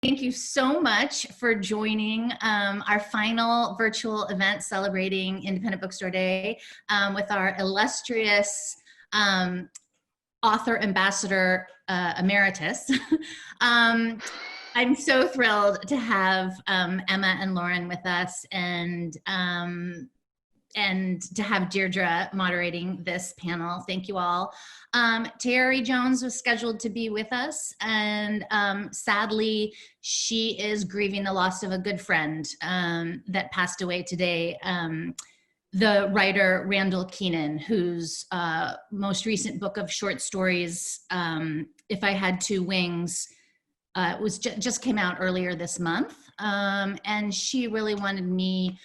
Thank you so much for joining our final virtual event celebrating Independent Bookstore Day with our illustrious author ambassador emeritus. I'm so thrilled to have Emma and Lauren with us and to have Deirdre moderating this panel. Thank you all. Terry Jones was scheduled to be with us, and sadly, she is grieving the loss of a good friend that passed away today. The writer Randall Keenan, whose most recent book of short stories, If I Had Two Wings, was just came out earlier this month. And she really wanted me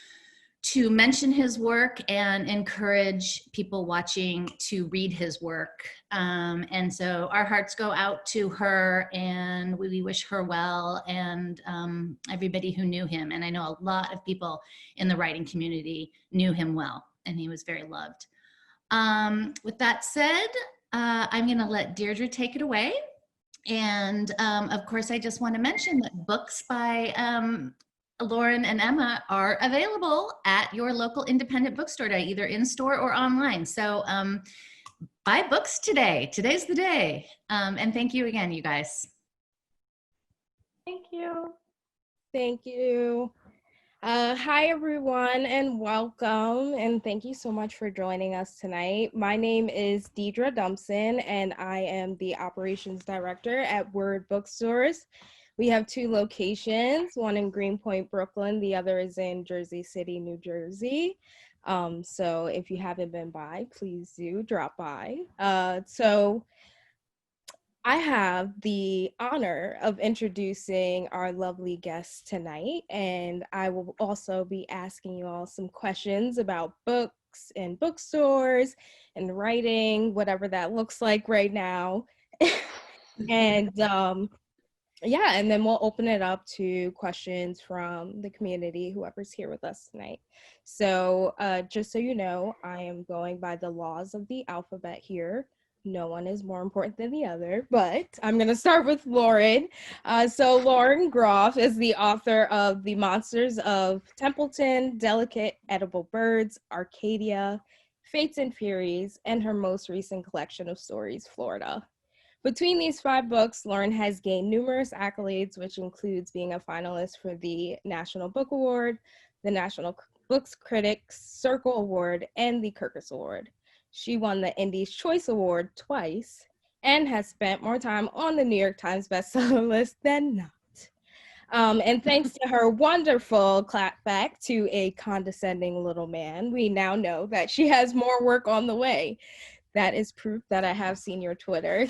to mention his work and encourage people watching to read his work. And so our hearts go out to her, and we wish her well, and everybody who knew him. And I know a lot of people in the writing community knew him well, and he was very loved. With that said, I'm gonna let Deirdre take it away. And of course, I just want to mention that books by Lauren and Emma are available at your local independent bookstore today, either in store or online. So buy books today. Today's the day. And thank you again, you guys. Thank you. Thank you. Hi, everyone, and welcome. And thank you so much for joining us tonight. My name is Deidre Dumpson, and I am the operations director at Word Bookstores. We have two locations, one in Greenpoint, Brooklyn. The other is in Jersey City, New Jersey. So if you haven't been by, please do drop by. So I have the honor of introducing our lovely guests tonight, and I will also be asking you all some questions about books and bookstores and writing, whatever that looks like right now. And yeah, and then we'll open it up to questions from the community, whoever's here with us tonight. So just so you know, I am going by the laws of the alphabet here. No one is more important than the other, but I'm going to start with Lauren. So Lauren Groff is the author of The Monsters of Templeton, Delicate Edible Birds, Arcadia, Fates and Furies, and her most recent collection of stories, Florida. Between these 5 books, Lauren has gained numerous accolades, which includes being a finalist for the National Book Award, the National Books Critics Circle Award, and the Kirkus Award. She won the Indies' Choice Award twice and has spent more time on the New York Times bestseller list than not. And thanks to her wonderful clapback to a condescending little man, we now know that she has more work on the way. That is proof that I have seen your Twitter.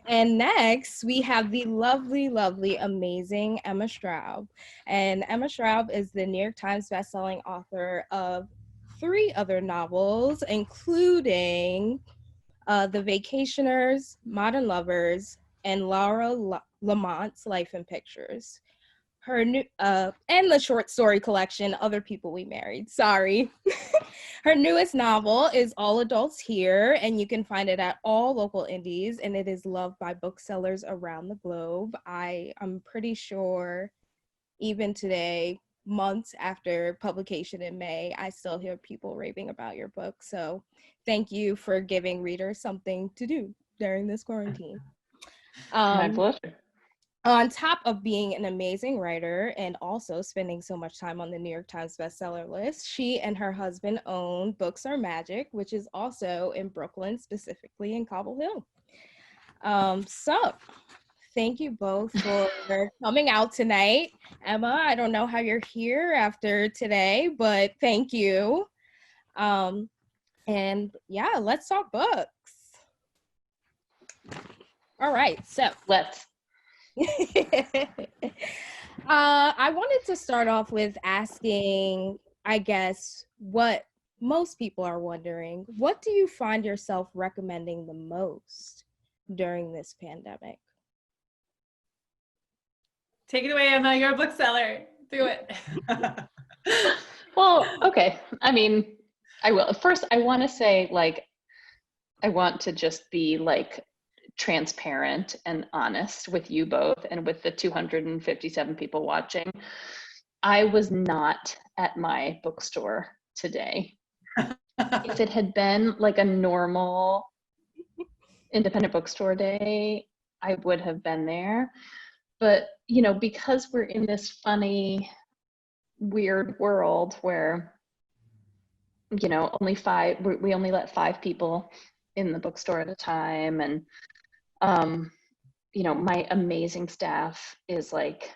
And next, we have the lovely, lovely, amazing Emma Straub. And Emma Straub is the New York Times bestselling author of 3 other novels, including The Vacationeers, Modern Lovers, and Laura Lamont's Life in Pictures. Her new and the short story collection Other People We Married. Sorry. Her newest novel is All Adults Here, and you can find it at all local indies, and it is loved by booksellers around the globe. I'm pretty sure even today, months after publication in May, I still hear people raving about your book. So thank you for giving readers something to do during this quarantine. My pleasure. On top of being an amazing writer and also spending so much time on the New York Times bestseller list, she and her husband own Books Are Magic, which is also in Brooklyn, specifically in Cobble Hill. So thank you both for coming out tonight. Emma, I don't know how you're here after today, but thank you. And yeah, let's talk books. All right, so Let's. I wanted to start off with asking, I guess, what most people are wondering. What do you find yourself recommending the most during this pandemic? Take it away, Emma. You're a bookseller. Do it. Well, okay. I mean, I will. First, I want to say, like, I want to just be like transparent and honest with you both and with the 257 people watching. I was not at my bookstore today. If it had been like a normal independent bookstore day, I would have been there. But, you know, because we're in this funny, weird world where, you know, we only let 5 people in the bookstore at a time. And, you know, my amazing staff is like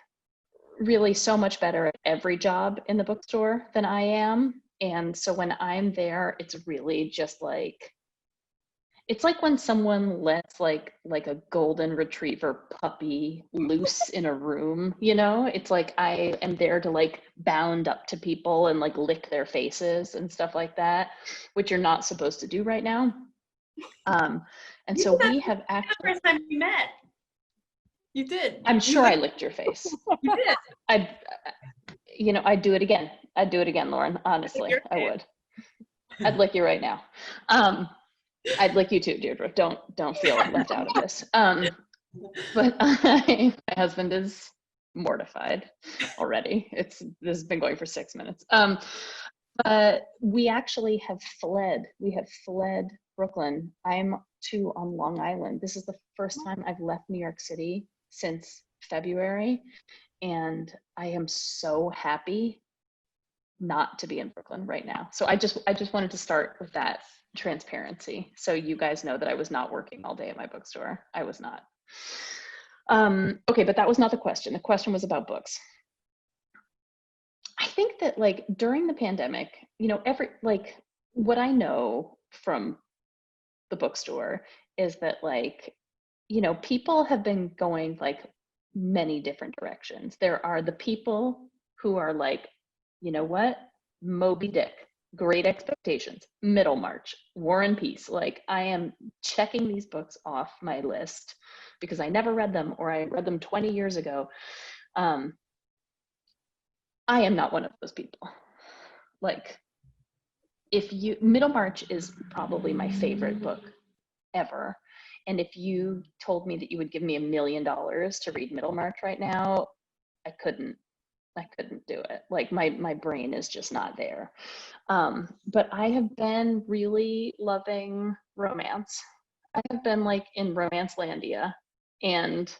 really so much better at every job in the bookstore than I am. And so when I'm there, it's really just like, it's like when someone lets like a golden retriever puppy loose in a room, you know? It's like I am there to like bound up to people and like lick their faces and stuff like that, which you're not supposed to do right now. And so we have actually— The first time we met. You did. I'm sure I licked your face. You did. You know, I'd do it again. I'd do it again, Lauren. Honestly, I would. I'd lick you right now. I'd lick you too, Deirdre. Don't feel left out of this. But my husband is mortified already. This has been going for 6 minutes. But we actually have fled. We have fled Brooklyn. I'm on Long Island. This is the first time I've left New York City since February. And I am so happy not to be in Brooklyn right now. So I just wanted to start with that transparency. So you guys know that I was not working all day at my bookstore. I was not. Okay, but that was not the question. The question was about books. I think that like during the pandemic, you know, what I know from the bookstore is that like, you know, people have been going like many different directions. There are the people who are like, you know what, Moby Dick, Great Expectations, Middlemarch, War and Peace. Like I am checking these books off my list because I never read them or I read them 20 years ago. I am not one of those people. Like Middlemarch is probably my favorite book ever. And if you told me that you would give me $1 million to read Middlemarch right now, I couldn't do it. Like my brain is just not there. But I have been really loving romance. I have been like in Romancelandia and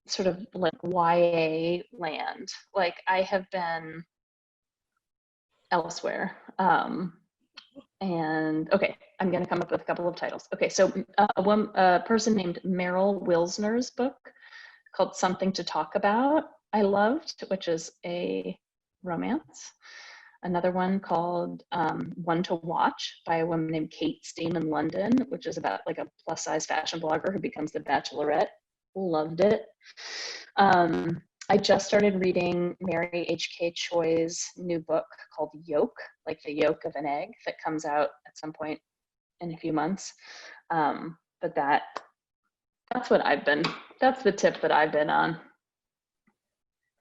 sort of like YA land. Like I have been elsewhere. And okay, I'm going to come up with a couple of titles. Okay, so a person named Meryl Wilsner's book called Something to Talk About, I loved, which is a romance. Another one called One to Watch by a woman named Kate Steam in London, which is about like a plus size fashion blogger who becomes the Bachelorette. Loved it. I just started reading Mary H.K. Choi's new book called Yolk, like the yolk of an egg, that comes out at some point in a few months. But that's the tip that I've been on,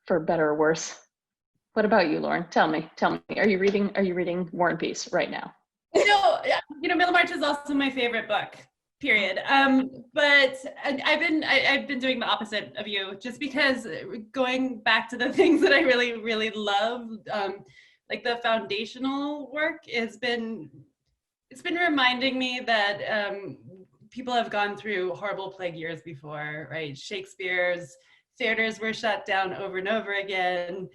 for better or worse. What about you, Lauren? Tell me, are you reading War and Peace right now? No, you know, Middlemarch is also my favorite book, period. But I've been doing the opposite of you, just because going back to the things that I really, really love, like the foundational work it's been reminding me that people have gone through horrible plague years before, right? Shakespeare's theaters were shut down over and over again.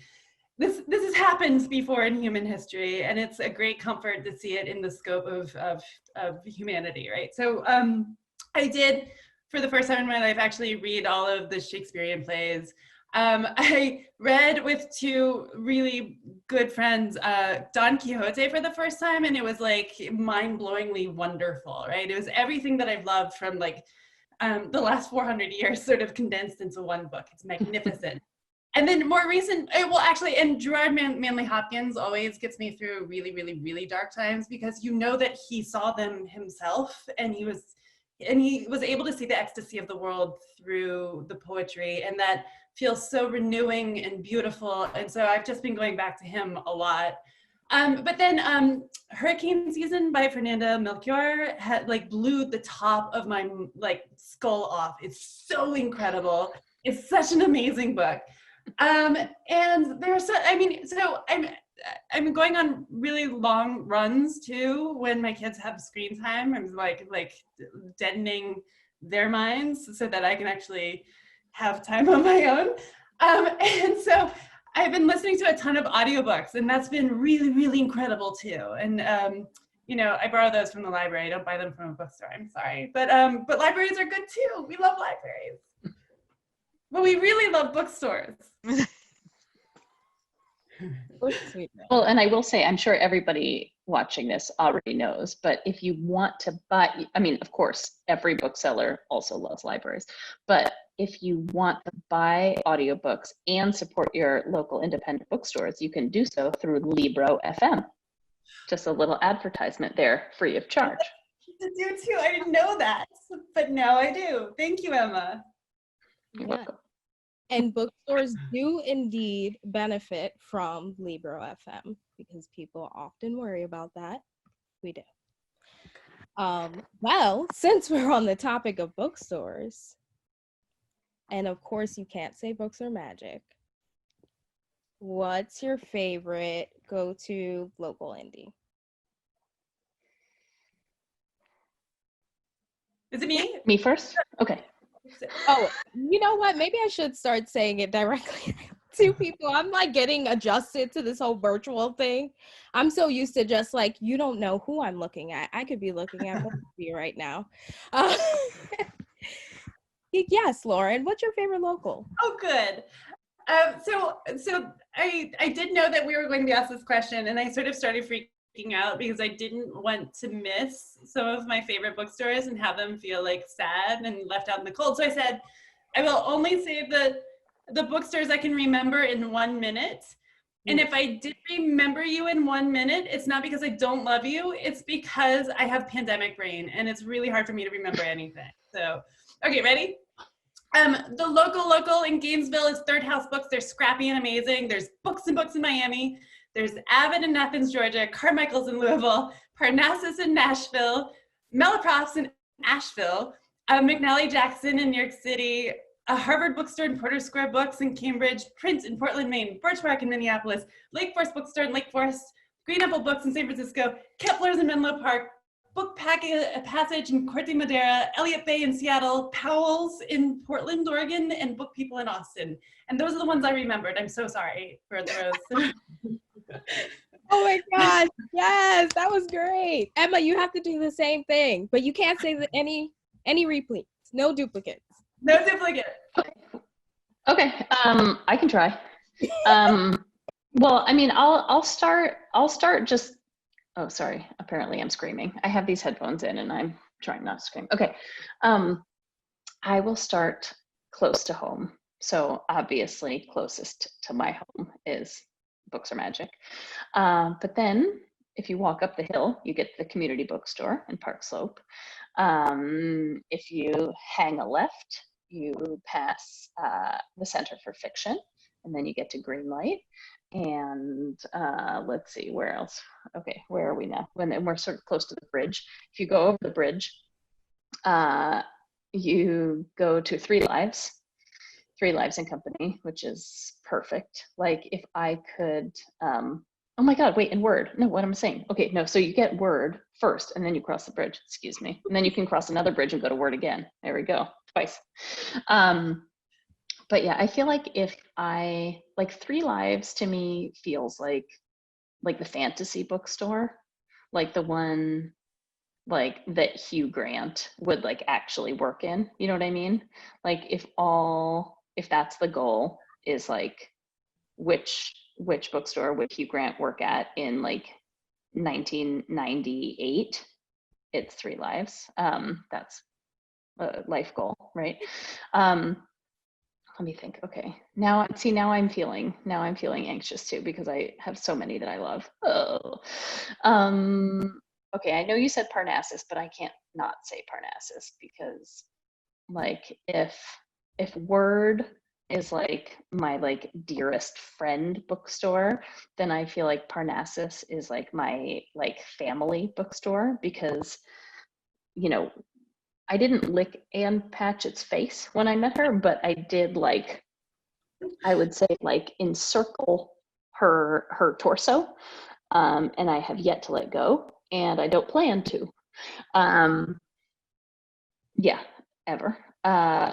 This has happened before in human history, and it's a great comfort to see it in the scope of humanity, right? So I did, for the first time in my life, actually read all of the Shakespearean plays. I read with 2 really good friends Don Quixote for the first time, and it was like mind-blowingly wonderful, right? It was everything that I've loved from like the last 400 years sort of condensed into one book. It's magnificent. And then more recent, well, actually, and Gerard Manley Hopkins always gets me through really, really, really dark times, because you know that he saw them himself, and he was able to see the ecstasy of the world through the poetry, and that feels so renewing and beautiful. And so I've just been going back to him a lot. But then Hurricane Season by Fernanda Melchior had like blew the top of my like skull off. It's so incredible. It's such an amazing book. And there's, so I'm going on really long runs too when my kids have screen time. I'm like deadening their minds so that I can actually have time on my own. And so I've been listening to a ton of audiobooks, and that's been really, really incredible too. And I borrow those from the library. I don't buy them from a bookstore. I'm sorry, but libraries are good too. We love libraries, but we really love bookstores. Well, and I will say, I'm sure everybody watching this already knows, but if you want to buy, I mean, of course, every bookseller also loves libraries, but if you want to buy audiobooks and support your local independent bookstores, you can do so through Libro FM. Just a little advertisement there, free of charge. To do too. I didn't know that, but now I do. Thank you, Emma. You're welcome. And bookstores do indeed benefit from Libro FM because people often worry about that. We do. Well, since we're on the topic of bookstores, and of course you can't say books are magic, what's your favorite go-to local indie? Is it me? Me first? Okay. Oh, you know what? Maybe I should start saying it directly to people. I'm like getting adjusted to this whole virtual thing. I'm so used to just like, you don't know who I'm looking at. I could be looking at both of you right now. Yes, Lauren, what's your favorite local? Oh, good. So I did know that we were going to be asked this question, and I sort of started freaking out because I didn't want to miss some of my favorite bookstores and have them feel like sad and left out in the cold. So I said, I will only say the bookstores I can remember in 1 minute. And if I did remember you in 1 minute, it's not because I don't love you, it's because I have pandemic brain and it's really hard for me to remember anything. So, okay, ready? The local in Gainesville is Third House Books. They're scrappy and amazing. There's Books and Books in Miami. There's Avid in Athens, Georgia, Carmichael's in Louisville, Parnassus in Nashville, Malaprops in Asheville, McNally Jackson in New York City, a Harvard Bookstore in Porter Square Books in Cambridge, Print in Portland, Maine, Birchbark in Minneapolis, Lake Forest Bookstore in Lake Forest, Green Apple Books in San Francisco, Kepler's in Menlo Park, Book Passage in Corte Madera, Elliott Bay in Seattle, Powell's in Portland, Oregon, and Book People in Austin. And those are the ones I remembered. I'm so sorry for those. Oh my gosh, yes, that was great. Emma, you have to do the same thing, but you can't say that any repeats, no duplicates. No duplicate. Okay, I can try. Well, I mean, I'll start just, oh, sorry, apparently I'm screaming. I have these headphones in and I'm trying not to scream. Okay, I will start close to home. So obviously closest to my home is Books Are Magic. But then if you walk up the hill, you get the community bookstore in Park Slope. If you hang a left, you pass the Center for Fiction, and then you get to Greenlight. And let's see, where else? Okay, where are we now? And we're sort of close to the bridge. If you go over the bridge, you go to Three Lives and Company, which is perfect. Like if I could, oh my God, wait, and Word. No, what am I saying? Okay, no, so you get Word first and then you cross the bridge, excuse me. And then you can cross another bridge and go to Word again. There we go, twice. But yeah, I feel like like Three Lives to me feels like the fantasy bookstore, like the one like that Hugh Grant would like actually work in, you know what I mean? Like if that's the goal is like which bookstore would Hugh Grant work at in like 1998, it's Three Lives. That's a life goal, right? Let me think. Okay, now I'm feeling anxious too because I have so many that I love. Oh, okay. I know you said Parnassus, but I can't not say Parnassus because, like, if Word is like my like dearest friend bookstore, then I feel like Parnassus is like my like family bookstore, because, you know, I didn't lick Anne Patchett's face when I met her, but I did, like, I would say, like, encircle her torso, and I have yet to let go, and I don't plan to. Yeah, ever.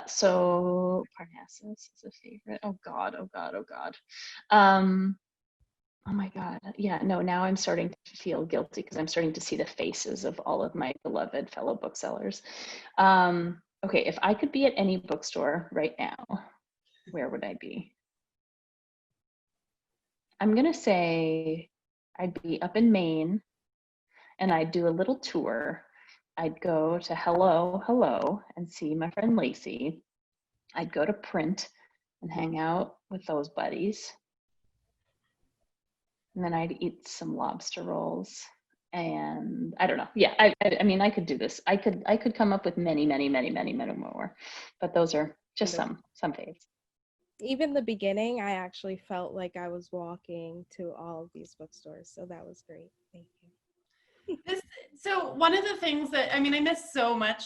So Parnassus is a favorite. Oh God, oh God, oh God. Oh my God. Yeah, no, now I'm starting to feel guilty because I'm starting to see the faces of all of my beloved fellow booksellers. Okay, if I could be at any bookstore right now, where would I be? I'm gonna say I'd be up in Maine, and I'd do a little tour. I'd go to Hello, Hello and see my friend Lacey. I'd go to Print and hang out with those buddies. And then I'd eat some lobster rolls. And I don't know. Yeah, I mean, I could do this. I could come up with many, many, many, many, many more. But those are just some faves. Even the beginning, I actually felt like I was walking to all of these bookstores. So that was great. Thank you. So one of the things that, I mean, I miss so much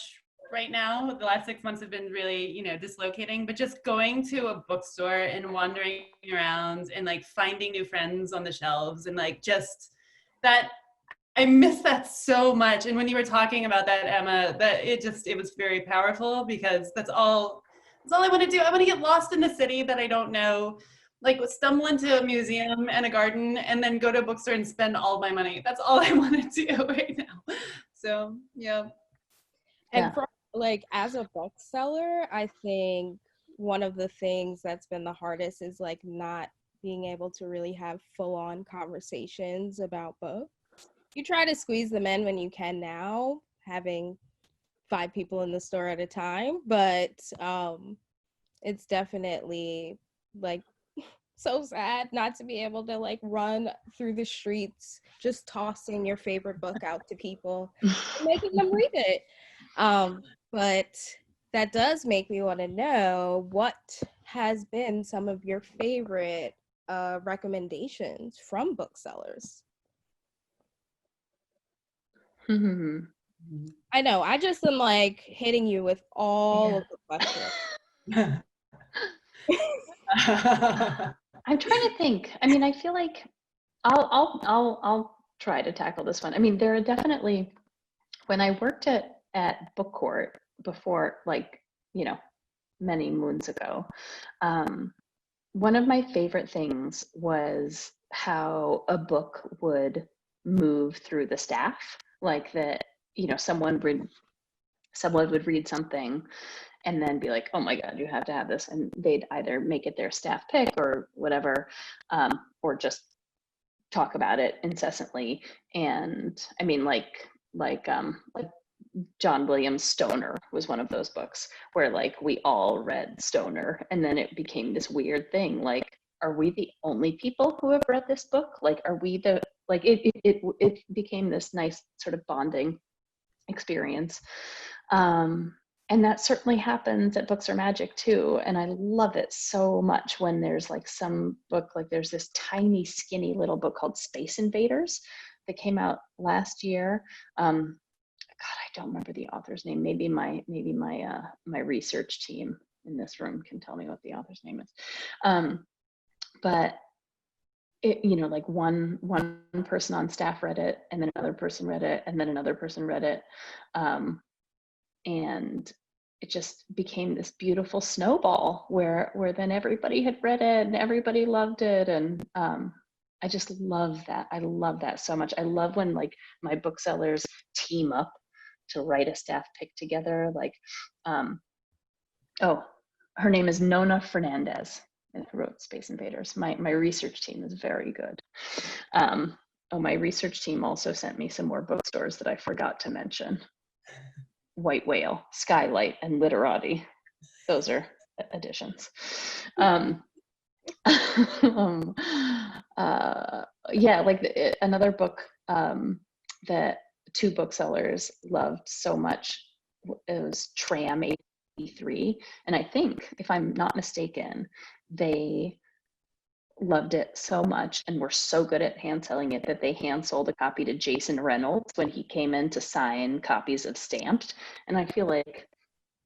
right now. The last 6 months have been really, you know, dislocating, but just going to a bookstore and wandering around and like finding new friends on the shelves and like just that, I miss that so much. And when you were talking about that, Emma, that it was very powerful, because that's all I want to do. I want to get lost in the city that I don't know, like stumble into a museum and a garden and then go to a bookstore and spend all my money. That's all I want to do right now. So, yeah. And for, like, as a bookseller, I think one of the things that's been the hardest is like not being able to really have full-on conversations about books. You try to squeeze them in when you can now, having 5 people in the store at a time, but it's definitely like so sad not to be able to like run through the streets just tossing your favorite book out to people and making them read it. But that does make me want to know, what has been some of your favorite recommendations from booksellers? I know, I just am like hitting you with all of the questions. I'm trying to think. I mean, I feel like I'll try to tackle this one. I mean, there are definitely, when I worked at Book Court before, like, you know, many moons ago, one of my favorite things was how a book would move through the staff. Like that, you know, someone would read something and then be like, oh my God, you have to have this. And they'd either make it their staff pick or whatever, or just talk about it incessantly. And I mean, like John Williams' Stoner was one of those books where like we all read Stoner, and then it became this weird thing. Like, are we the only people who have read this book? Like, are we the, like, it became this nice sort of bonding experience. And that certainly happens at Books Are Magic too. And I love it so much when there's like some book, like there's this tiny skinny little book called Space Invaders that came out last year. God, I don't remember the author's name. Maybe my research team in this room can tell me what the author's name is. But it, you know, like one person on staff read it, and then another person read it, and then another person read it. And it just became this beautiful snowball where then everybody had read it and everybody loved it. And I just love that. I love that so much. I love when like my booksellers team up to write a staff pick together. Like, oh, her name is Nona Fernandez, and who wrote Space Invaders. My research team is very good. Oh, my research team also sent me some more bookstores that I forgot to mention. White Whale, Skylight, and Literati. Those are additions. Yeah, like another book that 2 booksellers loved so much, it was Tram 1983. And I think, if I'm not mistaken, they loved it so much and were so good at hand selling it that they hand sold a copy to Jason Reynolds when he came in to sign copies of Stamped. And I feel like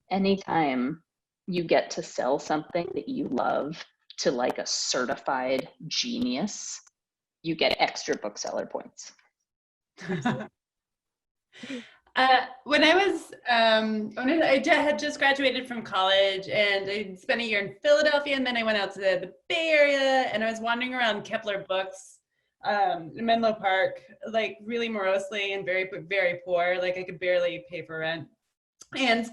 anytime you get to sell something that you love to like a certified genius, you get extra bookseller points. When I had just graduated from college, and I spent a year in Philadelphia, and then I went out to the Bay Area, and I was wandering around Kepler Books in Menlo Park, like really morosely and very, very poor. Like I could barely pay for rent. And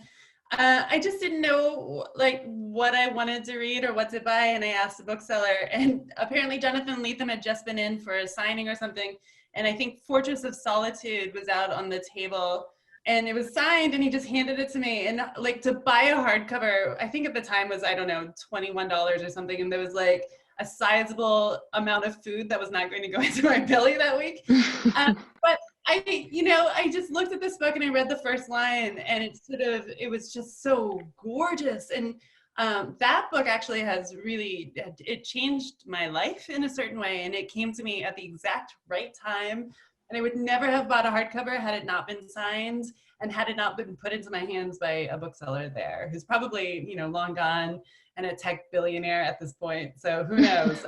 I just didn't know like what I wanted to read or what to buy. And I asked the bookseller, and apparently Jonathan Lethem had just been in for a signing or something. And I think Fortress of Solitude was out on the table, and it was signed, and he just handed it to me. And like to buy a hardcover, I think at the time was, I don't know, $21 or something. And there was like a sizable amount of food that was not going to go into my belly that week. But I just looked at this book and I read the first line, and it was just so gorgeous. And that book actually it changed my life in a certain way, and it came to me at the exact right time. And I would never have bought a hardcover had it not been signed and had it not been put into my hands by a bookseller there, who's probably, long gone and a tech billionaire at this point. So who knows?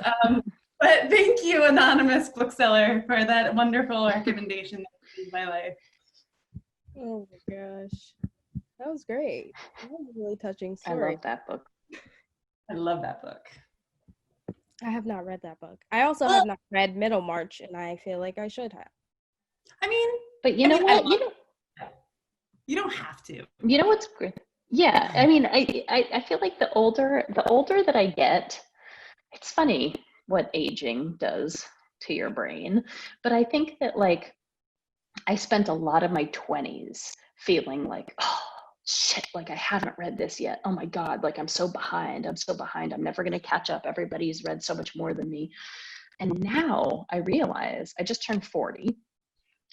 But thank you, anonymous bookseller, for that wonderful recommendation that changed my life. Oh my gosh. That was great. That was a really touching story. I love that book. I love that book. I have not read that book. I also have not read Middlemarch, and I feel like I should have. I mean, but you know what? You don't have to. You know what's great? Yeah, I mean, I feel like the older that I get, it's funny what aging does to your brain. But I think that like I spent a lot of my 20s feeling like, oh shit, like I haven't read this yet. Oh my God, like I'm so behind. I'm never going to catch up. Everybody's read so much more than me. And now I realize I just turned 40,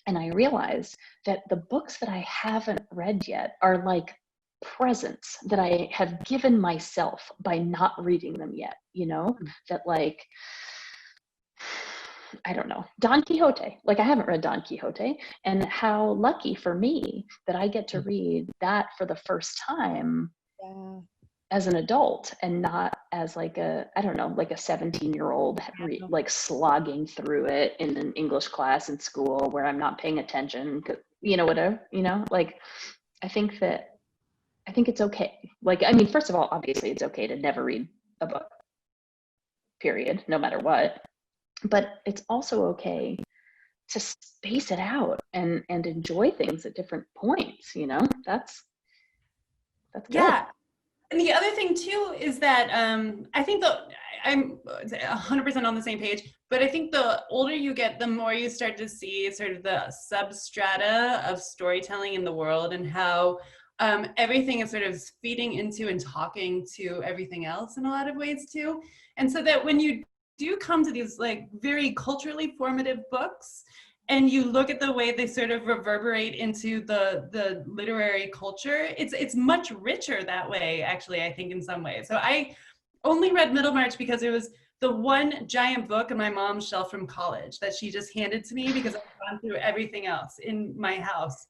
and I realize that the books that I haven't read yet are like presents that I have given myself by not reading them yet, that like, I don't know, Don Quixote, like I haven't read Don Quixote, and how lucky for me that I get to read that for the first time as an adult, and not as like a 17-year-old like slogging through it in an English class in school where I'm not paying attention, whatever, like I think it's okay. Like, I mean, first of all, obviously it's okay to never read a book, period, no matter what. But it's also okay to space it out and enjoy things at different points, That's good. Yeah. And the other thing too is that I think I'm 100% on the same page, but I think the older you get, the more you start to see sort of the substrata of storytelling in the world, and how everything is sort of feeding into and talking to everything else in a lot of ways too. And so that when you do come to these like very culturally formative books, and you look at the way they sort of reverberate into the literary culture, it's much richer that way, actually, I think, in some ways. So I only read Middlemarch because it was the one giant book on my mom's shelf from college that she just handed to me, because I've gone through everything else in my house.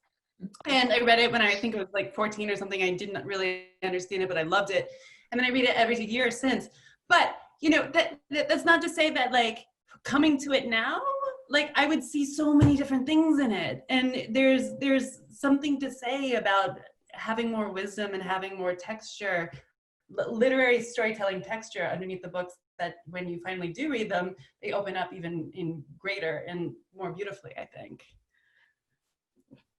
And I read it when I think it was like 14 or something. I didn't really understand it, but I loved it. And then I read it every year since. But, that's not to say that like coming to it now, like I would see so many different things in it. And there's something to say about having more wisdom and having more texture, literary storytelling texture underneath the books, that when you finally do read them, they open up even in greater and more beautifully, I think.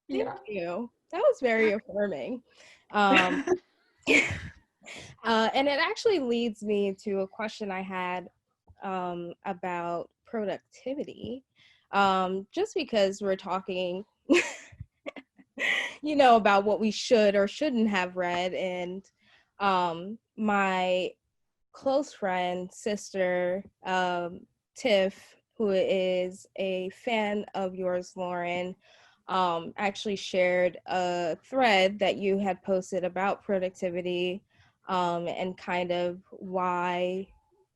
Thank you. That was very affirming. And it actually leads me to a question I had about productivity. Just because we're talking, about what we should or shouldn't have read. And my close friend, sister, Tiff, who is a fan of yours, Lauren, actually shared a thread that you had posted about productivity, and kind of why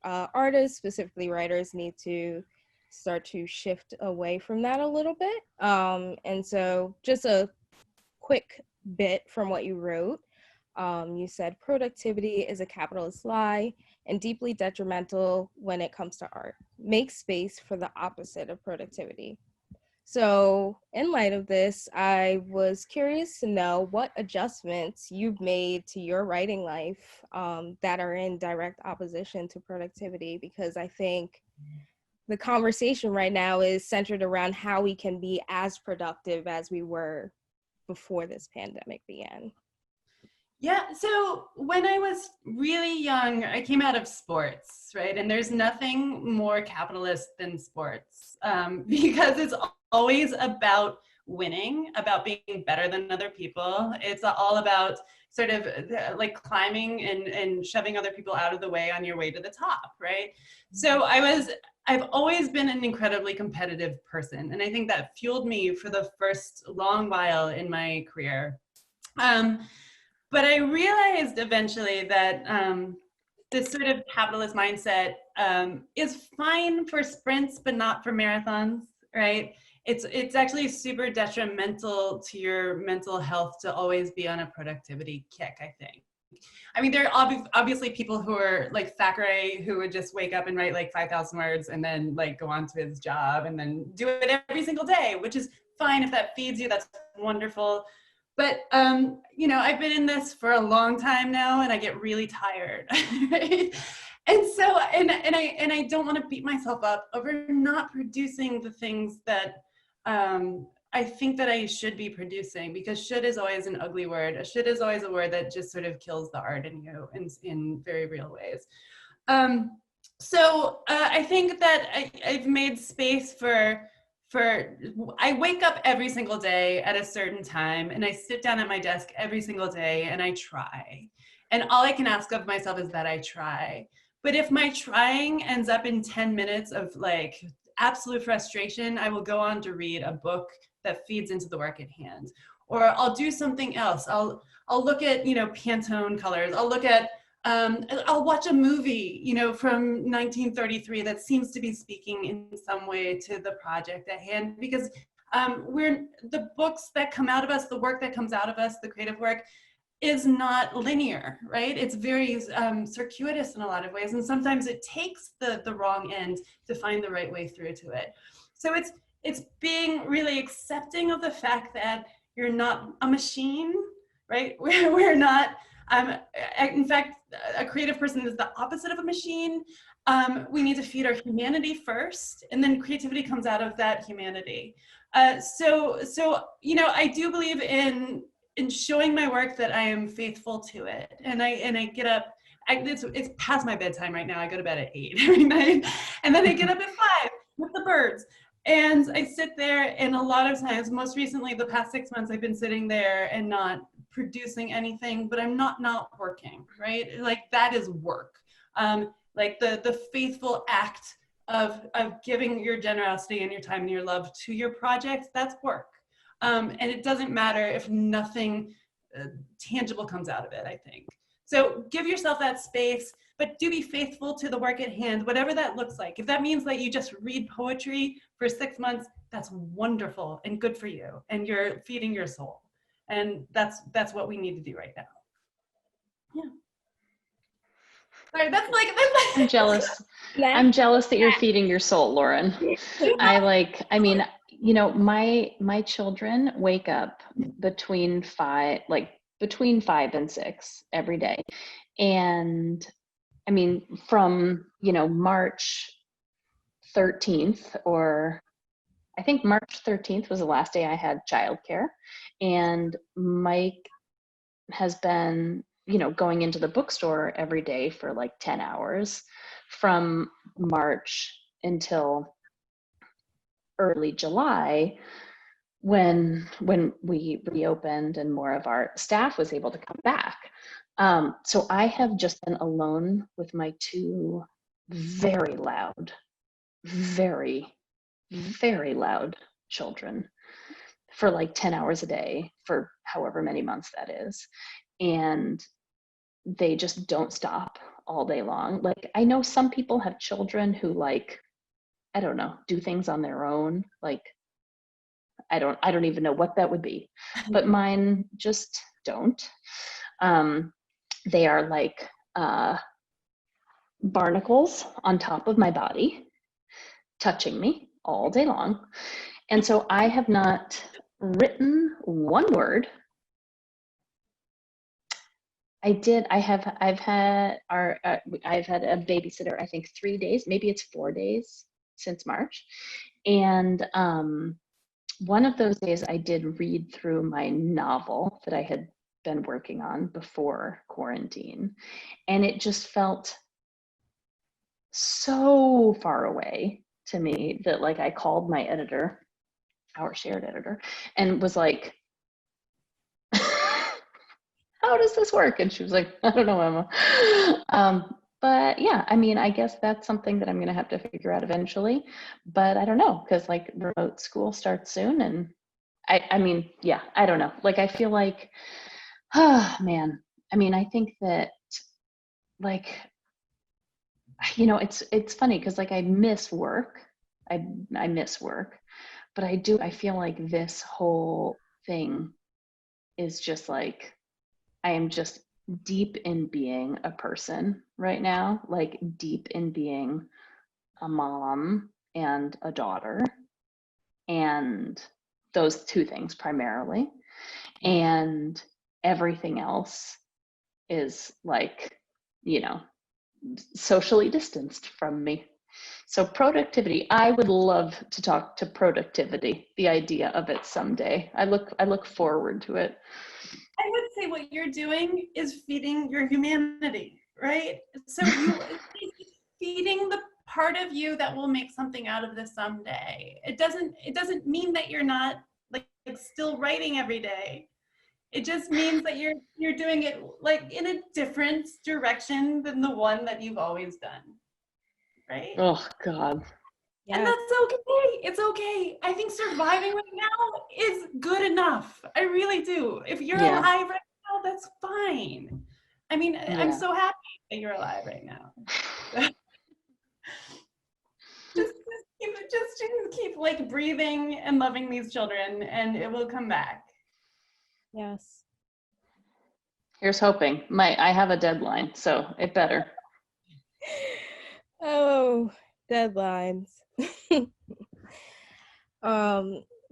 artists, specifically writers, need to start to shift away from that a little bit. And so just a quick bit from what you wrote. You said productivity is a capitalist lie and deeply detrimental when it comes to art. Make space for the opposite of productivity. So, in light of this, I was curious to know what adjustments you've made to your writing life that are in direct opposition to productivity, because I think the conversation right now is centered around how we can be as productive as we were before this pandemic began. Yeah, so when I was really young, I came out of sports, right? And there's nothing more capitalist than sports, because it's always about winning, about being better than other people. It's all about sort of like climbing and shoving other people out of the way on your way to the top, right? So I've always been an incredibly competitive person. And I think that fueled me for the first long while in my career. But I realized eventually that this sort of capitalist mindset is fine for sprints, but not for marathons, right? It's actually super detrimental to your mental health to always be on a productivity kick, I think. I mean, there are obviously people who are like Thackeray, who would just wake up and write like 5,000 words and then like go on to his job and then do it every single day, which is fine if that feeds you, that's wonderful. But, you know, I've been in this for a long time now and I get really tired. Right? And so, and I don't want to beat myself up over not producing the things that I think that I should be producing, because should is always an ugly word. A should is always a word that just sort of kills the art in you in very real ways. So I think that I've made space for I wake up every single day at a certain time and I sit down at my desk every single day and I try. And all I can ask of myself is that I try. But if my trying ends up in 10 minutes of like absolute frustration, I will go on to read a book that feeds into the work at hand. Or I'll do something else. I'll look at, you know, Pantone colors. I'll look at I'll watch a movie, you know, from 1933 that seems to be speaking in some way to the project at hand, because we're the books that come out of us, the work that comes out of us, the creative work is not linear, right? It's very circuitous in a lot of ways, and sometimes it takes the wrong end to find the right way through to it. So it's being really accepting of the fact that you're not a machine, right? We're not. In fact, a creative person is the opposite of a machine. We need to feed our humanity first, and then creativity comes out of that humanity. So you know, I do believe in showing my work that I am faithful to it, and I get up. It's past my bedtime right now. I go to bed at 8 every night, and then I get up at 5 with the birds. And I sit there, and a lot of times, most recently, the past 6 months, I've been sitting there and not producing anything, but I'm not working, right? Like that is work. Like the faithful act of giving your generosity and your time and your love to your project, that's work. And it doesn't matter if nothing tangible comes out of it, I think. So give yourself that space, but do be faithful to the work at hand, whatever that looks like. If that means that you just read poetry for 6 months, that's wonderful and good for you, and you're feeding your soul. And that's what we need to do right now. Yeah. Sorry, that's like I'm jealous. I'm jealous that you're feeding your soul, Lauren. I mean, you know, my children wake up between 5 and 6 every day. And I mean, from, you know, March 13th, or I think March 13th was the last day I had childcare. And Mike has been, you know, going into the bookstore every day for like 10 hours from March until early July, when we reopened and more of our staff was able to come back. So I have just been alone with my 2 very loud, very, very loud children for like 10 hours a day for however many months that is. And they just don't stop all day long. Like, I know some people have children who, like, I don't know, do things on their own. Like, I don't even know what that would be, but mine just don't. They are like barnacles on top of my body, touching me all day long. And so I have not written one word. I've had a babysitter, I think 3 days, maybe it's 4 days since March. And one of those days I did read through my novel that I had been working on before quarantine. And it just felt so far away to me that, like, I called my editor, our shared editor, and was like, how does this work? And she was like, I don't know, Emma. But yeah, I mean, I guess that's something that I'm going to have to figure out eventually. But I don't know, because like remote school starts soon. And I mean, yeah, I don't know. Like, I feel like, oh man, I mean, I think that, like, you know, it's funny because, like, I miss work. I miss work, but I feel like this whole thing is just like, I am just deep in being a person right now, like deep in being a mom and a daughter, and those two things primarily. And everything else is like, you know, socially distanced from me. So productivity, I would love to talk to productivity, the idea of it someday. I look forward to it. I would say what you're doing is feeding your humanity, right? So you feeding the part of you that will make something out of this someday. It doesn't mean that you're not like still writing every day. It just means that you're doing it like in a different direction than the one that you've always done. Right? Oh God. Yeah. And that's okay. It's okay. I think surviving right now is good enough. I really do. If you're alive right now, that's fine. I mean, I'm so happy that you're alive right now. just keep like breathing and loving these children, and it will come back. Yes. Here's hoping. I have a deadline, so it better. Oh, deadlines.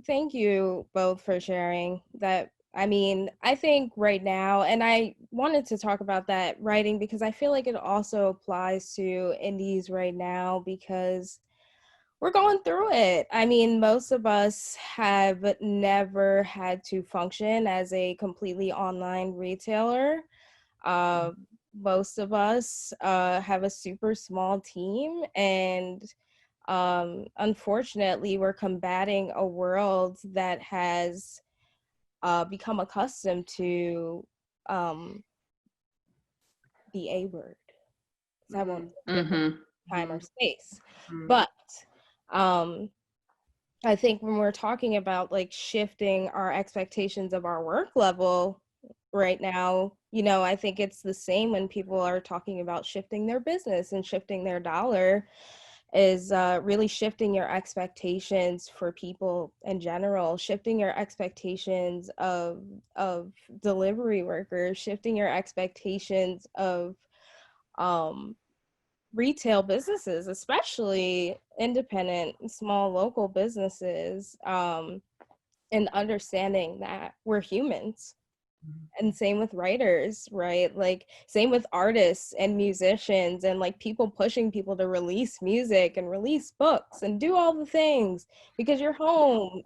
Thank you both for sharing that. I mean, I think right now, and I wanted to talk about that writing because I feel like it also applies to indies right now because we're going through it. I mean, most of us have never had to function as a completely online retailer. Most of us have a super small team, and unfortunately, we're combating a world that has become accustomed to the A word. I won't time or space. But I think when we're talking about like shifting our expectations of our work level right now, you know, I think it's the same when people are talking about shifting their business and shifting their dollar, is really shifting your expectations for people in general, shifting your expectations of delivery workers, shifting your expectations of retail businesses, especially independent, small local businesses, and understanding that we're humans. And same with writers, right? Like same with artists and musicians and like people pushing people to release music and release books and do all the things because you're home.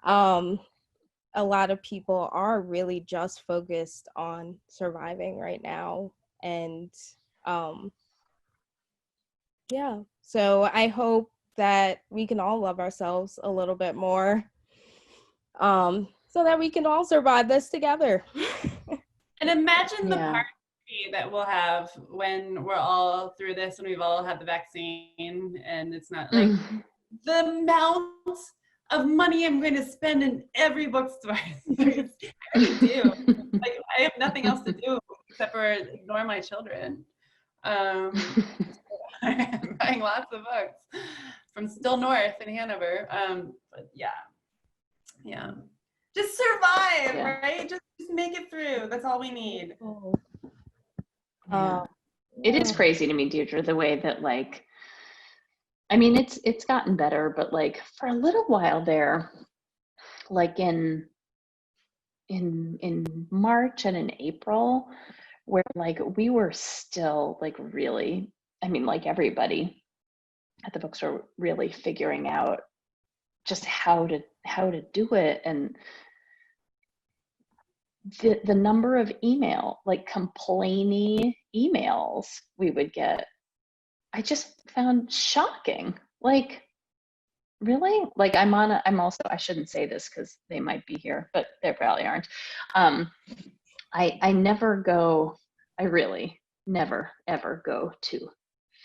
A lot of people are really just focused on surviving right now. And yeah, so I hope that we can all love ourselves a little bit more. So that we can all survive this together. And imagine the party that we'll have when we're all through this and we've all had the vaccine and it's not like the amount of money I'm going to spend in every bookstore. I really do. Like, I have nothing else to do except for ignore my children. I'm buying lots of books from Still North in Hanover. But yeah. Just survive, right? Just make it through. That's all we need. It is crazy to me, Deirdre, the way that, like, I mean, it's gotten better, but like for a little while there, like in March and in April, where like we were still like really, I mean, like everybody at the bookstore really figuring out just how to do it, and the number of like complaining emails we would get, I just found shocking. Like, really? Like, I'm also, I shouldn't say this because they might be here, but they probably aren't. I really never ever go to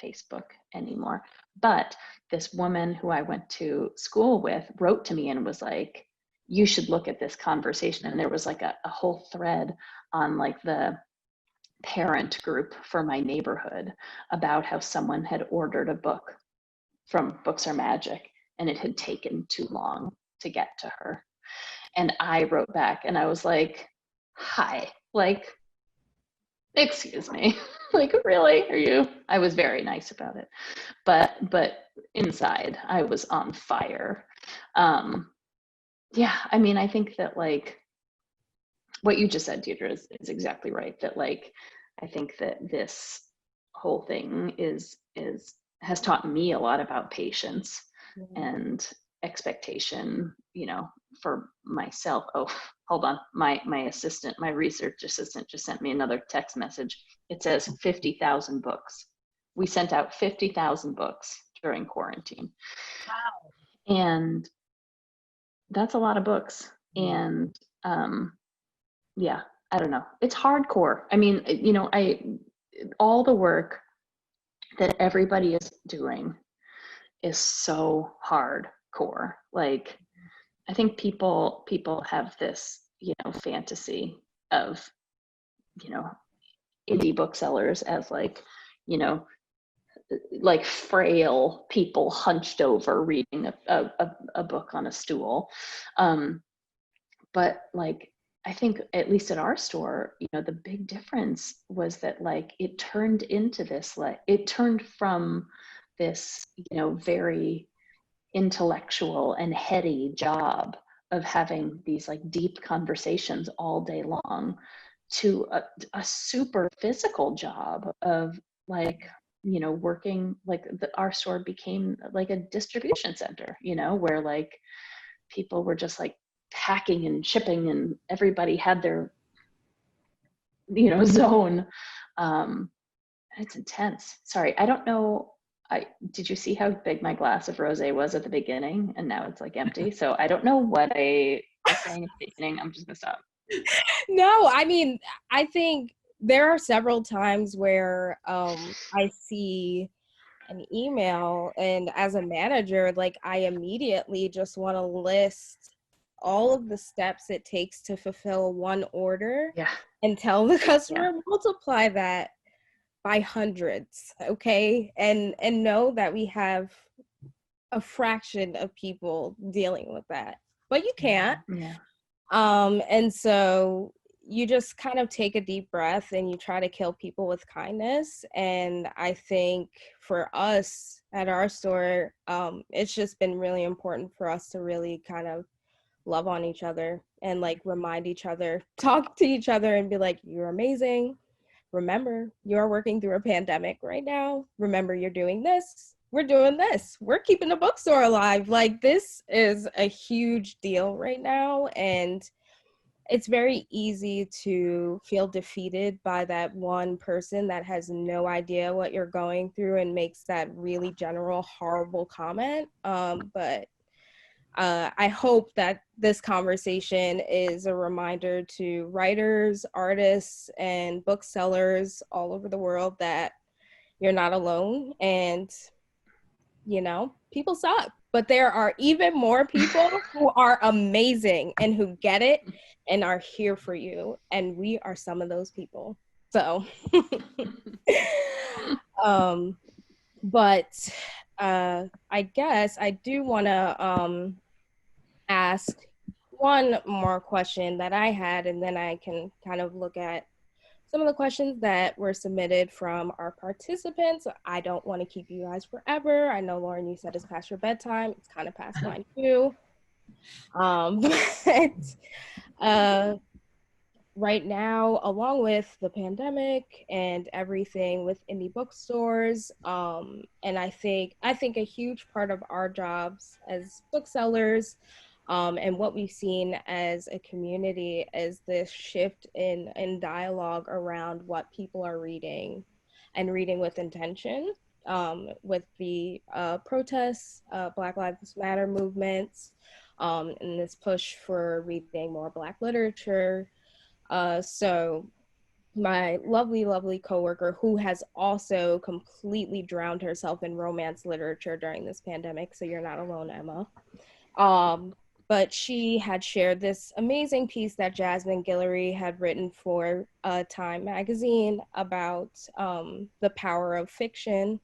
Facebook anymore. But this woman who I went to school with wrote to me and was like, you should look at this conversation. And there was like a whole thread on like the parent group for my neighborhood about how someone had ordered a book from Books Are Magic and it had taken too long to get to her. And I wrote back and I was like, hi, like, excuse me, like, really, are you? I was very nice about it, but inside I was on fire. Yeah, I mean, I think that like what you just said, Deirdre, is exactly right. That like, I think that this whole thing has taught me a lot about patience and expectation, you know, for myself. Oh, hold on. My research assistant just sent me another text message. It says 50,000 books. We sent out 50,000 books during quarantine. Wow. And that's a lot of books. And yeah, I don't know. It's hardcore. I mean, you know, all the work that everybody is doing is so hardcore. Like, I think people have this, you know, fantasy of, you know, indie booksellers as like, you know, like frail people hunched over reading a book on a stool. But like, I think at least at our store, you know, the big difference was that like it turned into this, like it turned from this, you know, very intellectual and heady job of having these like deep conversations all day long to a super physical job of like, you know, working like our store became like a distribution center, you know, where like people were just like packing and shipping and everybody had their, you know, zone. It's intense. Sorry, I don't know. Did you see how big my glass of rosé was at the beginning? And now it's like empty. So I don't know what I was saying at the beginning. I'm just gonna stop. No, I mean, I think there are several times where I see an email and as a manager, like I immediately just want to list all of the steps it takes to fulfill one order and tell the customer multiply that by hundreds, okay? And know that we have a fraction of people dealing with that, but you can't. And so you just kind of take a deep breath and you try to kill people with kindness. And I think for us at our store, it's just been really important for us to really kind of love on each other and like remind each other, talk to each other and be like, you're amazing. Remember, you're working through a pandemic right now. Remember, you're doing this. We're doing this. We're keeping the bookstore alive. Like, this is a huge deal right now. And it's very easy to feel defeated by that one person that has no idea what you're going through and makes that really general, horrible comment. But I hope that this conversation is a reminder to writers, artists, and booksellers all over the world that you're not alone. And, you know, people suck. but there are even more people who are amazing and who get it and are here for you. And we are some of those people. So, but I guess I do want to ask one more question that I had, and then I can kind of look at some of the questions that were submitted from our participants. I don't want to keep you guys forever. I know, Lauren, you said it's past your bedtime. It's kind of past mine too. But right now, along with the pandemic and everything with indie bookstores, and I think a huge part of our jobs as booksellers, and what we've seen as a community is this shift in dialogue around what people are reading and reading with intention, with the protests, Black Lives Matter movements, and this push for reading more Black literature. So my lovely coworker, who has also completely drowned herself in romance literature during this pandemic, so you're not alone, Emma. But she had shared this amazing piece that Jasmine Guillory had written for Time magazine about the power of fiction,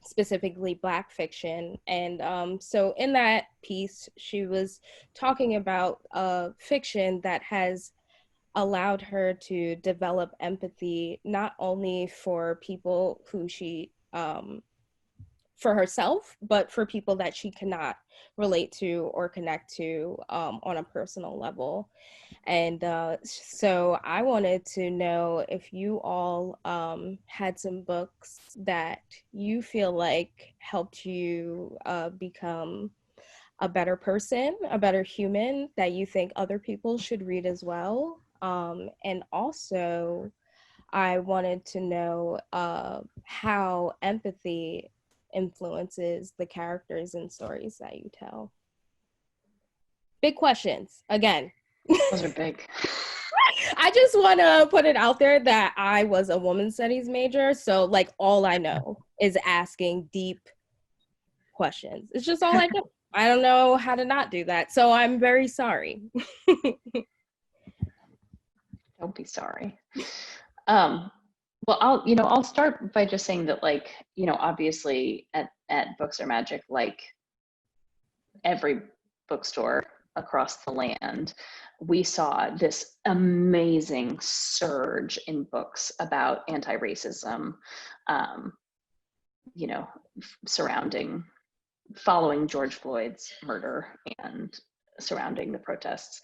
specifically Black fiction. And so in that piece, she was talking about fiction that has allowed her to develop empathy, not only for people who she, for herself, but for people that she cannot relate to or connect to on a personal level. And so I wanted to know if you all had some books that you feel like helped you become a better person, a better human, that you think other people should read as well. And also, I wanted to know how empathy influences the characters and stories that you tell. Big questions, again. Those are big. I just want to put it out there that I was a women's studies major, so like all I know is asking deep questions. It's just all I know. I don't know how to not do that, so I'm very sorry. Don't be sorry. Well, I'll start by just saying that, like, obviously at Books Are Magic, like every bookstore across the land, we saw this amazing surge in books about anti-racism, following George Floyd's murder and surrounding the protests.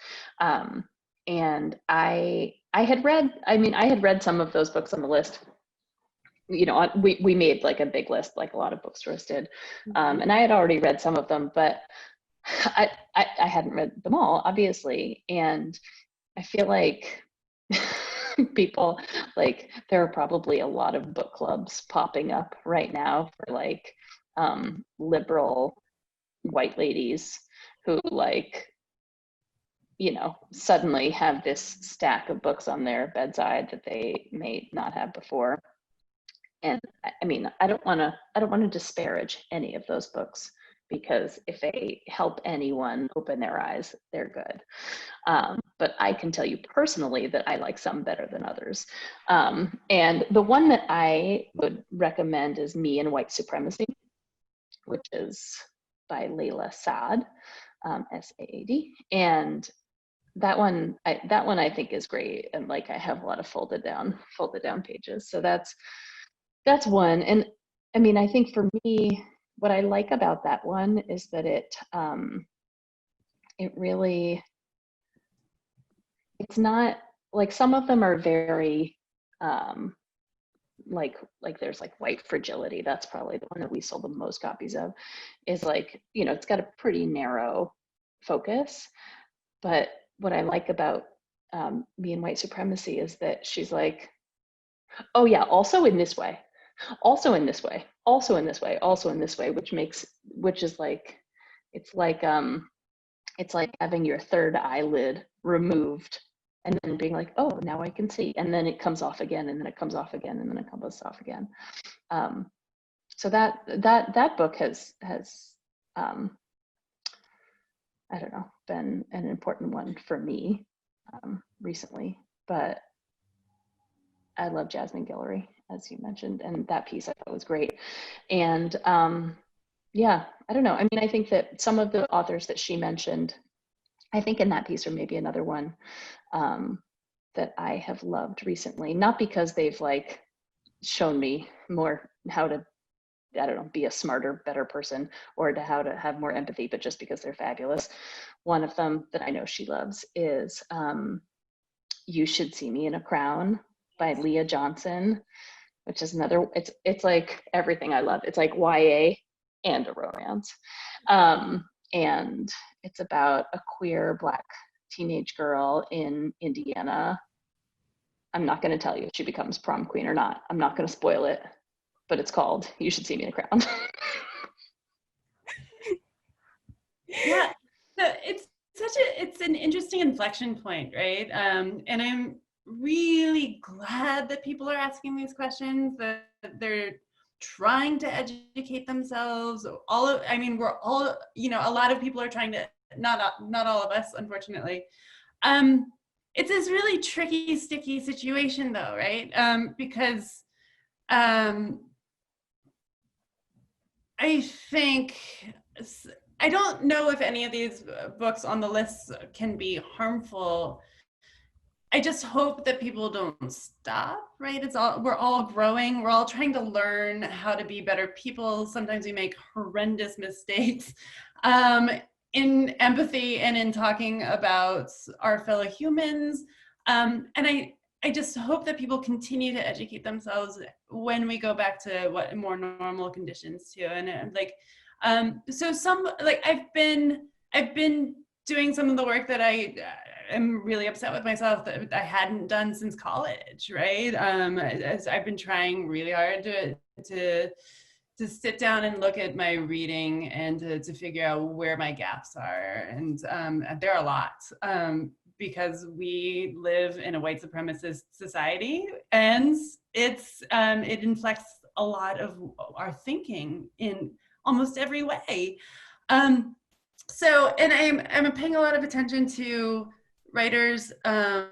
And I had read some of those books on the list. We made like a big list, like a lot of bookstores did. And I had already read some of them, but I hadn't read them all, obviously. And I feel like people, like, there are probably a lot of book clubs popping up right now for like liberal white ladies who, like, suddenly have this stack of books on their bedside that they may not have before. And I mean, I don't want to disparage any of those books, because if they help anyone open their eyes, they're good. But I can tell you personally that I like some better than others. And the one that I would recommend is Me and White Supremacy, which is by Layla Saad, S-A-A-D. And that one I think is great. And like, I have a lot of folded down pages. So that's one. And I mean, I think for me, what I like about that one is that it really, it's not like, some of them are very like there's like White Fragility. That's probably the one that we sold the most copies of, is like, it's got a pretty narrow focus. But what I like about Me and White Supremacy is that she's like, oh yeah, also in this way, also in this way, also in this way, also in this way, which is like, it's like having your third eyelid removed and then being like, oh, now I can see. And then it comes off again, and then it comes off again, and then it comes off again. So that book has I don't know, been an important one for me recently. But I love Jasmine Guillory, as you mentioned, and that piece I thought was great. And yeah, I don't know. I mean, I think that some of the authors that she mentioned, I think in that piece, or maybe another one that I have loved recently, not because they've like shown me more how to, I don't know, be a smarter, better person, or to how to have more empathy, but just because they're fabulous. One of them that I know she loves is You Should See Me in a Crown by Leah Johnson, which is another, it's like everything I love. It's like YA and a romance. And it's about a queer Black teenage girl in Indiana. I'm not going to tell you if she becomes prom queen or not. I'm not going to spoil it, but it's called You Should See Me in a Crown. Yeah, so it's an interesting inflection point, right? And I'm really glad that people are asking these questions, that they're trying to educate themselves. We're all, a lot of people are trying to, not all of us, unfortunately. It's this really tricky, sticky situation though, right? Because I think, I don't know if any of these books on the list can be harmful. I just hope that people don't stop, right? We're all growing. We're all trying to learn how to be better people. Sometimes we make horrendous mistakes in empathy and in talking about our fellow humans. And I just hope that people continue to educate themselves when we go back to what more normal conditions too. And I've been doing some of the work that I am really upset with myself that I hadn't done since college, right? As I've been trying really hard to sit down and look at my reading and to figure out where my gaps are. And there are a lot, because we live in a white supremacist society, and it inflects a lot of our thinking in almost every way. And I'm paying a lot of attention to writers that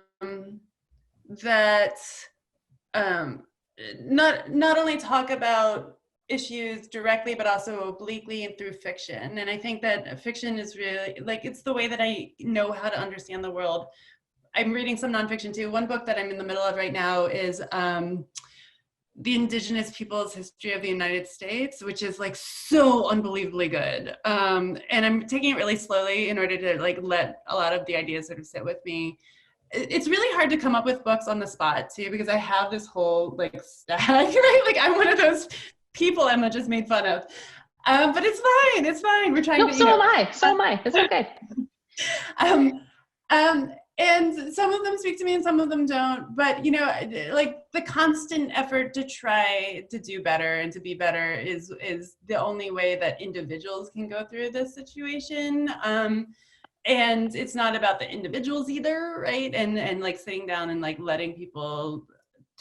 not only talk about issues directly, but also obliquely and through fiction. And I think that fiction is really, like, it's the way that I know how to understand the world. I'm reading some nonfiction too. One book that I'm in the middle of right now is The Indigenous Peoples' History of the United States, which is like so unbelievably good. And I'm taking it really slowly in order to like let a lot of the ideas sort of sit with me. It's really hard to come up with books on the spot too, because I have this whole like stack, right? Like I'm one of those people Emma just made fun of. But it's fine, it's fine. We're trying to, so am I, it's okay. And some of them speak to me and some of them don't, but like the constant effort to try to do better and to be better is the only way that individuals can go through this situation. And it's not about the individuals either, right? And like sitting down and like letting people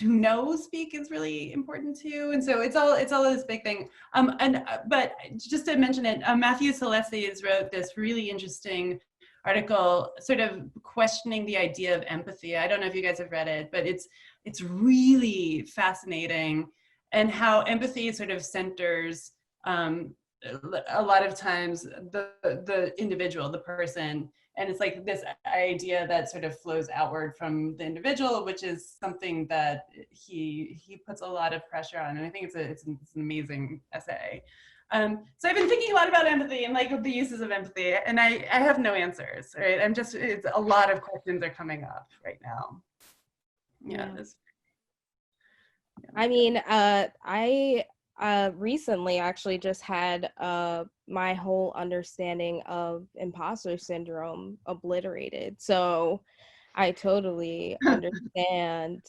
who know speak is really important too. And so it's all this big thing. But just to mention it, Matthew Celestes wrote this really interesting article sort of questioning the idea of empathy. I don't know if you guys have read it, but it's really fascinating, and how empathy sort of centers a lot of times the individual, the person, and it's like this idea that sort of flows outward from the individual, which is something that he puts a lot of pressure on, and I think it's an amazing essay. So I've been thinking a lot about empathy and like the uses of empathy, and I have no answers, right? It's a lot of questions are coming up right now. Yeah. I mean, I recently actually just had my whole understanding of imposter syndrome obliterated. So I totally understand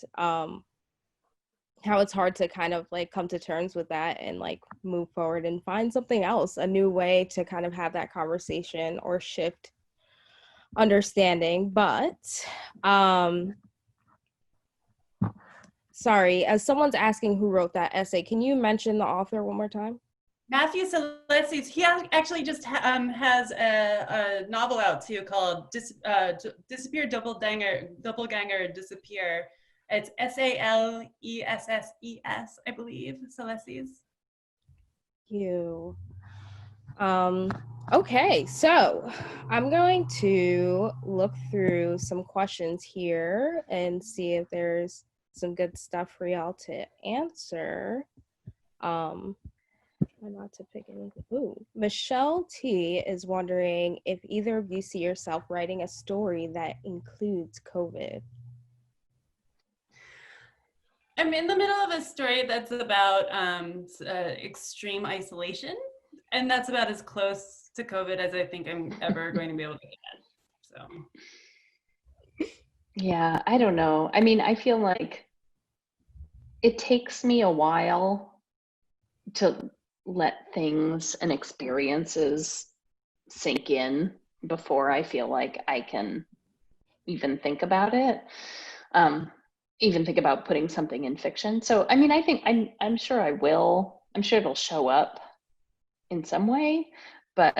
how it's hard to kind of like come to terms with that and like move forward and find something else, a new way to kind of have that conversation or shift understanding. But sorry, as someone's asking who wrote that essay, can you mention the author one more time? Matthew Salesses, he actually just has a novel out too called Disappear Doppelganger Disappear. It's Salesses, I believe, Salesses. You. Okay, so I'm going to look through some questions here and see if there's some good stuff for y'all to answer. Try not to pick anything. Ooh, Michelle T is wondering if either of you see yourself writing a story that includes COVID. I'm in the middle of a story that's about extreme isolation, and that's about as close to COVID as I think I'm ever going to be able to get. So, Yeah, I don't know. I mean, I feel like it takes me a while to let things and experiences sink in before I feel like I can even think about it. Even think about putting something in fiction. So, I mean, I think I'm sure I will. I'm sure it'll show up in some way, but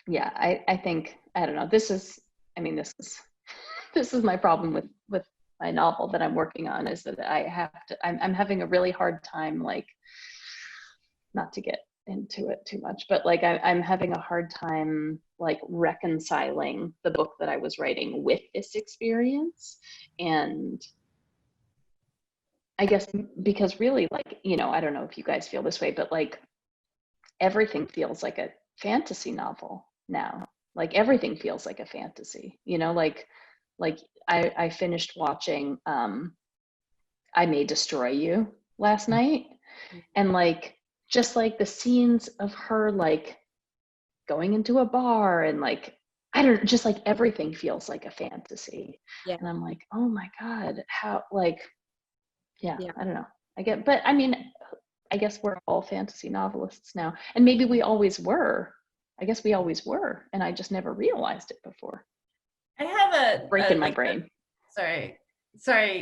yeah, I think, I don't know. This is my problem with my novel that I'm working on, is that I'm having a really hard time, like, not to get into it too much, but like I'm having a hard time like reconciling the book that I was writing with this experience. And I guess because really, like, I don't know if you guys feel this way, but like everything feels like a fantasy novel now. Like everything feels like a fantasy, like I finished watching I May Destroy You last night, and like just like the scenes of her like going into a bar and like just like everything feels like a fantasy. Yeah. And I'm like, oh my God, how, like, yeah. I don't know. But I mean, I guess we're all fantasy novelists now, and maybe we always were. I guess we always were, and I just never realized it before. I have a break in my brain. Sorry,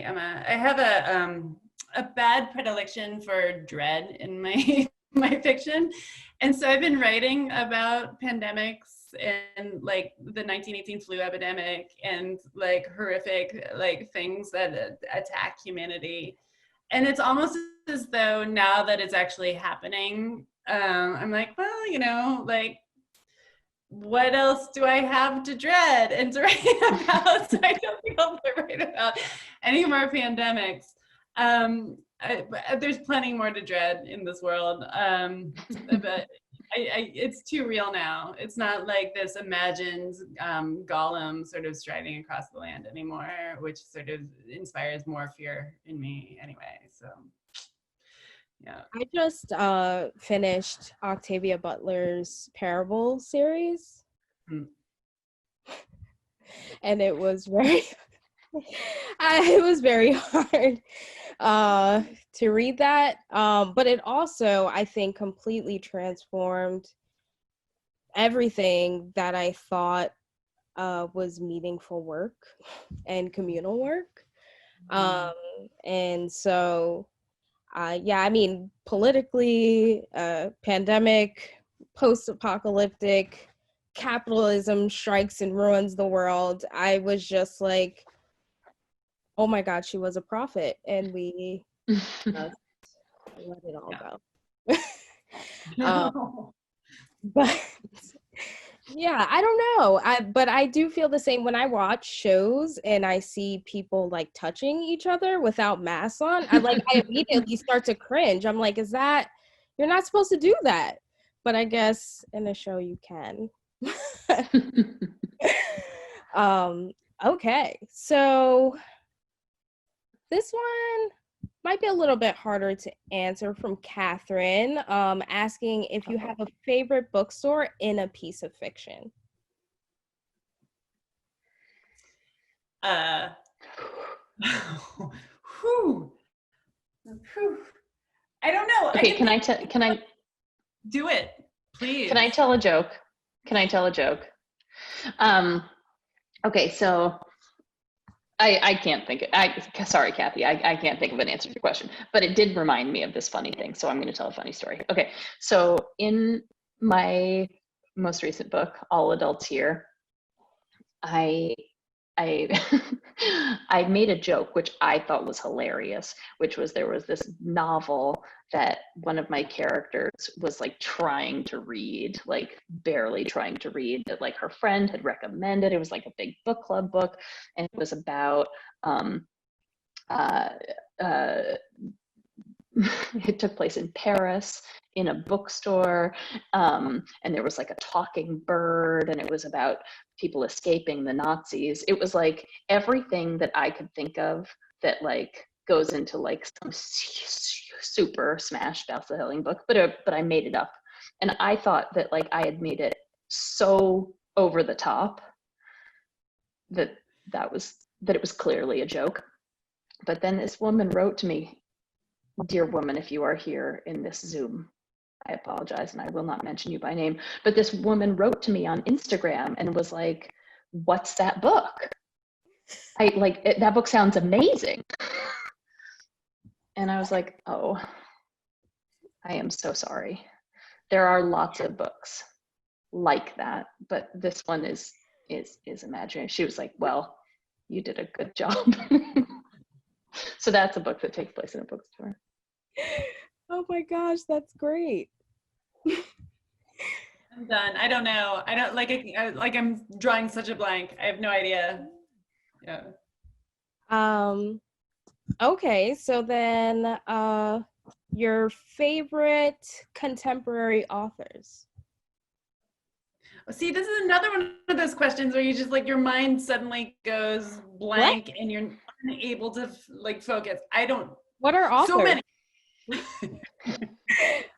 Emma. I have a bad predilection for dread in my my fiction, and so I've been writing about pandemics and like the 1918 flu epidemic and like horrific like things that attack humanity. And it's almost as though now that it's actually happening, I'm like, well, like, what else do I have to dread and to write about? So I don't think I'll write about any more pandemics. There's plenty more to dread in this world, but it's too real now. It's not like this imagined golem sort of striding across the land anymore, which sort of inspires more fear in me anyway. So, yeah. I just finished Octavia Butler's Parable series, and it was very it was very hard to read that, but it also, I think, completely transformed everything that I thought was meaningful work and communal work. And so yeah, I mean, politically, pandemic, post-apocalyptic, capitalism strikes and ruins the world. I was just like, oh my God, she was a prophet, and we just let it all go. But yeah, I don't know. But I do feel the same when I watch shows and I see people like touching each other without masks on. I immediately start to cringe. I'm like, you're not supposed to do that. But I guess in a show you can. Okay, so this one might be a little bit harder to answer, from Catherine, asking if you have a favorite bookstore in a piece of fiction. I don't know. Okay, can I do it, please? Can I tell a joke? Okay, so I can't think. Sorry, Kathy. I can't think of an answer to your question, but it did remind me of this funny thing. So I'm going to tell a funny story. Okay. So in my most recent book, All Adults Here, I I made a joke, which I thought was hilarious, which was there was this novel that one of my characters was like trying to read, like barely trying to read, that like her friend had recommended. It was like a big book club book, and it was about uh, uh, it took place in Paris in a bookstore, and there was like a talking bird, and it was about people escaping the Nazis. It was like everything that I could think of that like goes into like some super smash best-selling book, but I made it up, and I thought that like I had made it so over the top that it was clearly a joke. But then this woman wrote to me, "Dear woman, if you are here in this Zoom, I apologize, and I will not mention you by name," but this woman wrote to me on Instagram and was like, "What's that book? That book sounds amazing." And I was like, "Oh, I am so sorry. There are lots of books like that, but this one is imaginary." She was like, "Well, you did a good job." So that's a book that takes place in a bookstore. Oh my gosh, that's great. I'm done. I don't know. I don't I'm drawing such a blank. I have no idea. Yeah. Okay, so then your favorite contemporary authors. See, this is another one of those questions where you just like your mind suddenly goes blank and you're unable to like focus. I don't. What are authors? So many.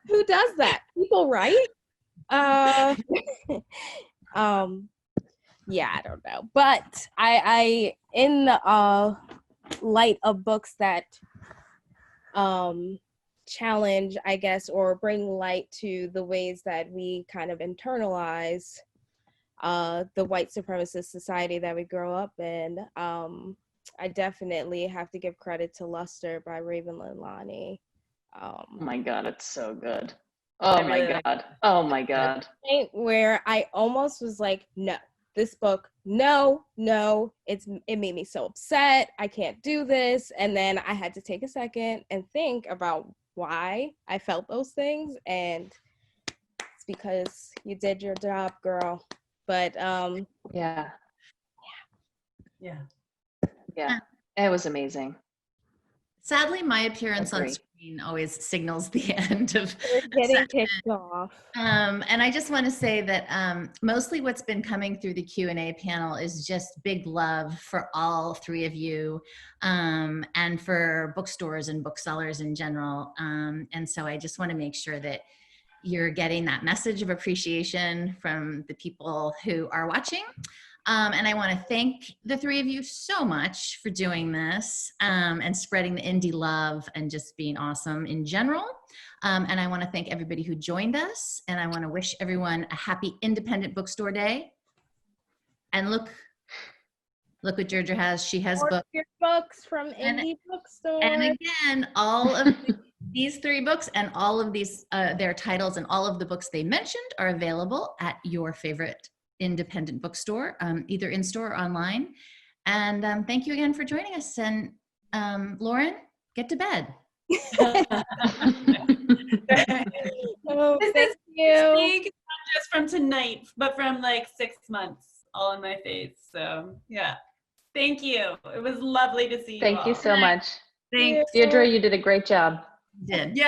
Who does that? People write? Yeah, I don't know. But I in the light of books that challenge, I guess, or bring light to the ways that we kind of internalize the white supremacist society that we grow up in, I definitely have to give credit to Luster by Raven Leilani. Oh my God, it's so good. Oh my God. Oh my God. Where I almost was like, no, this book, no, it made me so upset. I can't do this. And then I had to take a second and think about why I felt those things. And it's because you did your job, girl. But yeah. Yeah. It was amazing. Sadly, my appearance on screen always signals the end of getting kicked off. And I just want to say that mostly what's been coming through the Q&A panel is just big love for all three of you, and for bookstores and booksellers in general. And so I just want to make sure that you're getting that message of appreciation from the people who are watching. And I want to thank the three of you so much for doing this, and spreading the indie love and just being awesome in general. And I want to thank everybody who joined us, and I want to wish everyone a happy Independent Bookstore Day. And look what Deirdre has. She has books from Indie Bookstore. And again, all of these three books and all of these, their titles and all of the books they mentioned are available at your favorite independent bookstore, either in store or online. And thank you again for joining us. And Lauren, get to bed. Oh, thank you. Not just from tonight, but from like 6 months, all in my face. So yeah, thank you. It was lovely to see you. Thank you so much. Thanks, Deirdre. You did a great job. You did. Yeah.